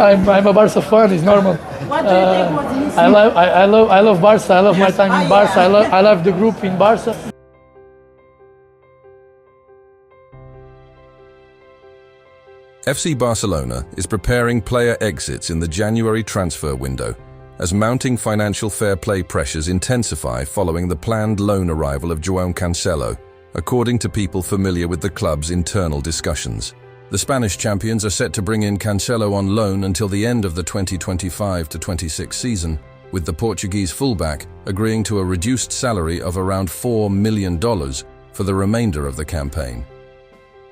I'm a Barca fan. It's normal. What do you think was missing? I love Barca. I love my time in Barca. I love the group in Barca. FC Barcelona is preparing player exits in the January transfer window as mounting financial fair play pressures intensify following the planned loan arrival of João Cancelo, according to people familiar with the club's internal discussions. The Spanish champions are set to bring in Cancelo on loan until the end of the 2025-26 season, with the Portuguese fullback agreeing to a reduced salary of around $4 million for the remainder of the campaign.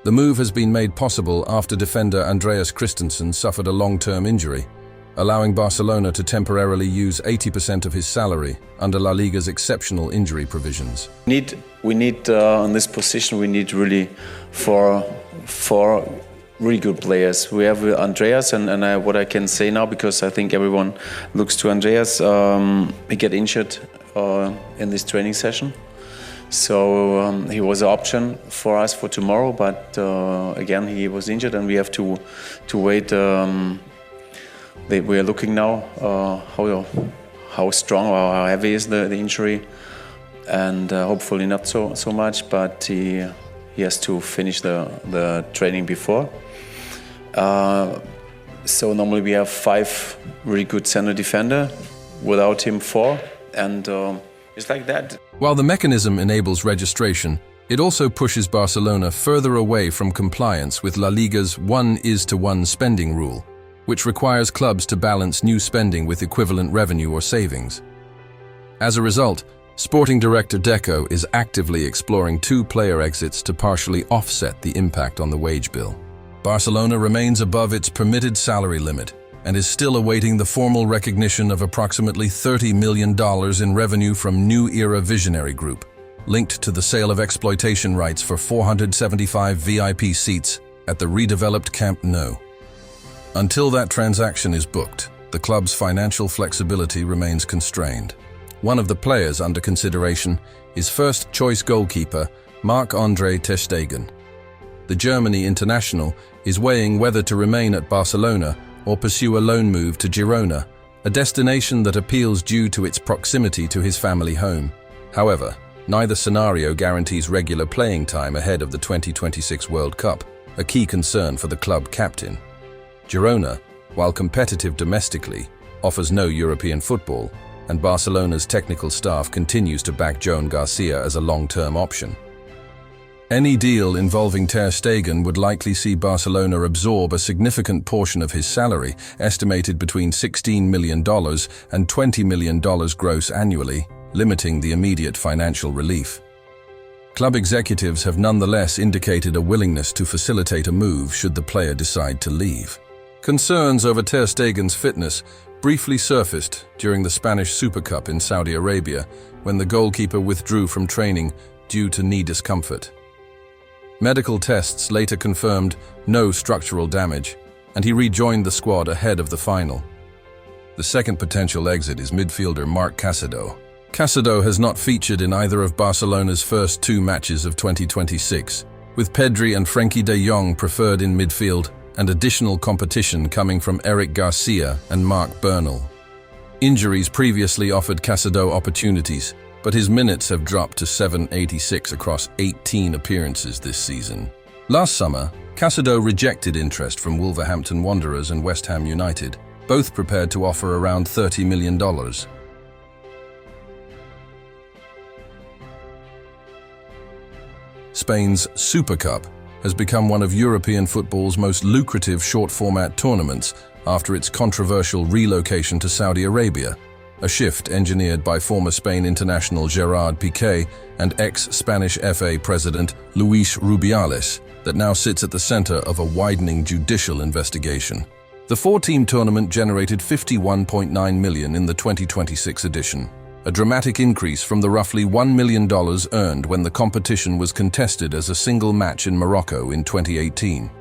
The move has been made possible after defender Andreas Christensen suffered a long-term injury, allowing Barcelona to temporarily use 80% of his salary under La Liga's exceptional injury provisions. We need on this position, we need really four really good players. We have Andreas, and what I can say now, because I think everyone looks to Andreas, he got injured in this training session. So he was an option for us for tomorrow, but again he was injured, and we have to wait. We are looking now how strong or how heavy is the injury, and hopefully not so much. But he has to finish the training before. So normally we have 5 really good center defender. Without him 4, and it's like that. While the mechanism enables registration, it also pushes Barcelona further away from compliance with La Liga's 1:1 spending rule, which requires clubs to balance new spending with equivalent revenue or savings. As a result, Sporting Director Deco is actively exploring 2 player exits to partially offset the impact on the wage bill. Barcelona remains above its permitted salary limit and is still awaiting the formal recognition of approximately $30 million in revenue from New Era Visionary Group, linked to the sale of exploitation rights for 475 VIP seats at the redeveloped Camp Nou. Until that transaction is booked, the club's financial flexibility remains constrained. One of the players under consideration is first-choice goalkeeper Marc-André Ter Stegen. The Germany international is weighing whether to remain at Barcelona or pursue a loan move to Girona, a destination that appeals due to its proximity to his family home. However, neither scenario guarantees regular playing time ahead of the 2026 World Cup, a key concern for the club captain. Girona, while competitive domestically, offers no European football, and Barcelona's technical staff continues to back João Garcia as a long-term option. Any deal involving Ter Stegen would likely see Barcelona absorb a significant portion of his salary, estimated between $16 million and $20 million gross annually, limiting the immediate financial relief. Club executives have nonetheless indicated a willingness to facilitate a move should the player decide to leave. Concerns over Ter Stegen's fitness briefly surfaced during the Spanish Super Cup in Saudi Arabia, when the goalkeeper withdrew from training due to knee discomfort. Medical tests later confirmed no structural damage, and he rejoined the squad ahead of the final. The second potential exit is midfielder Marc Casadó. Casadó has not featured in either of Barcelona's first 2 matches of 2026, with Pedri and Frenkie de Jong preferred in midfield and additional competition coming from Eric Garcia and Marc Bernal. Injuries previously offered Casadó opportunities, but his minutes have dropped to 786 across 18 appearances this season. Last summer, Casadó rejected interest from Wolverhampton Wanderers and West Ham United, both prepared to offer around $30 million. Spain's Super Cup has become one of European football's most lucrative short-format tournaments after its controversial relocation to Saudi Arabia, a shift engineered by former Spain international Gerard Piqué and ex-Spanish FA president Luis Rubiales that now sits at the center of a widening judicial investigation. The 4-team tournament generated $51.9 million in the 2026 edition, a dramatic increase from the roughly $1 million earned when the competition was contested as a single match in Morocco in 2018.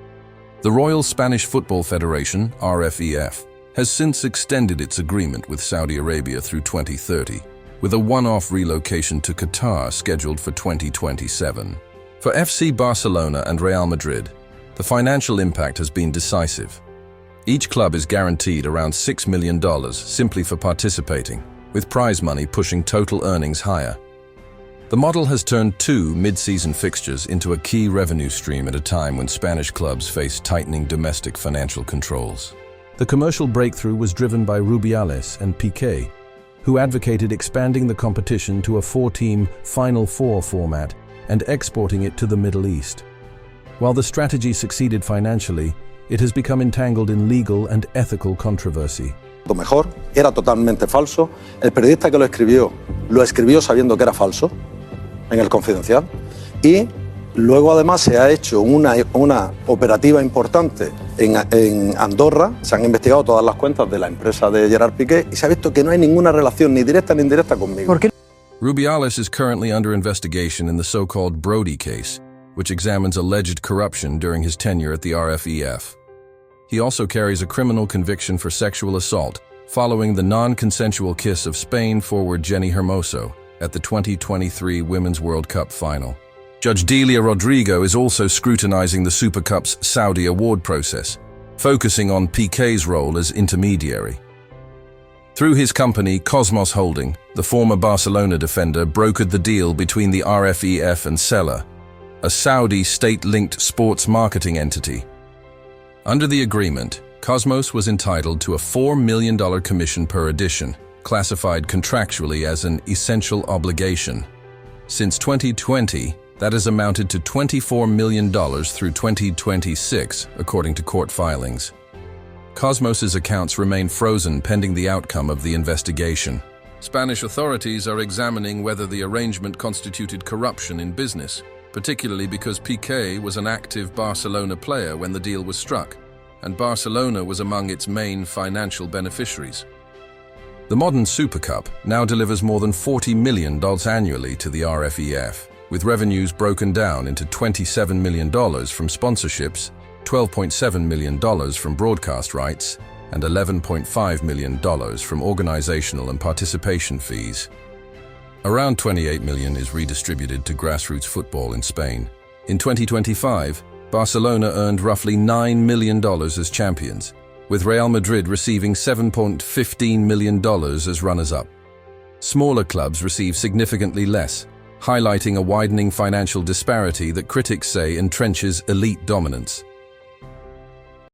The Royal Spanish Football Federation, RFEF, has since extended its agreement with Saudi Arabia through 2030, with a one-off relocation to Qatar scheduled for 2027. For FC Barcelona and Real Madrid, the financial impact has been decisive. Each club is guaranteed around $6 million simply for participating, with prize money pushing total earnings higher. The model has turned 2 mid-season fixtures into a key revenue stream at a time when Spanish clubs face tightening domestic financial controls. The commercial breakthrough was driven by Rubiales and Piqué, who advocated expanding the competition to a 4-team Final Four format and exporting it to the Middle East. While the strategy succeeded financially, it has become entangled in legal and ethical controversy. Lo mejor era totalmente falso. El periodista que lo escribió sabiendo que era falso en el Confidencial, y luego además se ha hecho una operativa importante en Andorra. Se han investigado todas las cuentas de la empresa de Gerard Piqué y se ha visto que no hay ninguna relación ni directa ni indirecta conmigo. Rubiales is currently under investigation in the so-called Brody case, which examines alleged corruption during his tenure at the RFEF. He also carries a criminal conviction for sexual assault following the non-consensual kiss of Spain forward Jenny Hermoso at the 2023 Women's World Cup final. Judge Delia Rodrigo is also scrutinizing the Super Cup's Saudi award process, focusing on Piqué's role as intermediary. Through his company, Cosmos Holding, the former Barcelona defender brokered the deal between the RFEF and Seller, a Saudi state-linked sports marketing entity. Under the agreement, Cosmos was entitled to a $4 million commission per edition, classified contractually as an essential obligation. Since 2020, that has amounted to $24 million through 2026, according to court filings. Cosmos's accounts remain frozen pending the outcome of the investigation. Spanish authorities are examining whether the arrangement constituted corruption in business, particularly because Piqué was an active Barcelona player when the deal was struck, and Barcelona was among its main financial beneficiaries. The modern Super Cup now delivers more than $40 million annually to the RFEF, with revenues broken down into $27 million from sponsorships, $12.7 million from broadcast rights, and $11.5 million from organizational and participation fees. Around $28 million is redistributed to grassroots football in Spain. In 2025, Barcelona earned roughly $9 million as champions, with Real Madrid receiving $7.15 million as runners-up. Smaller clubs receive significantly less, highlighting a widening financial disparity that critics say entrenches elite dominance.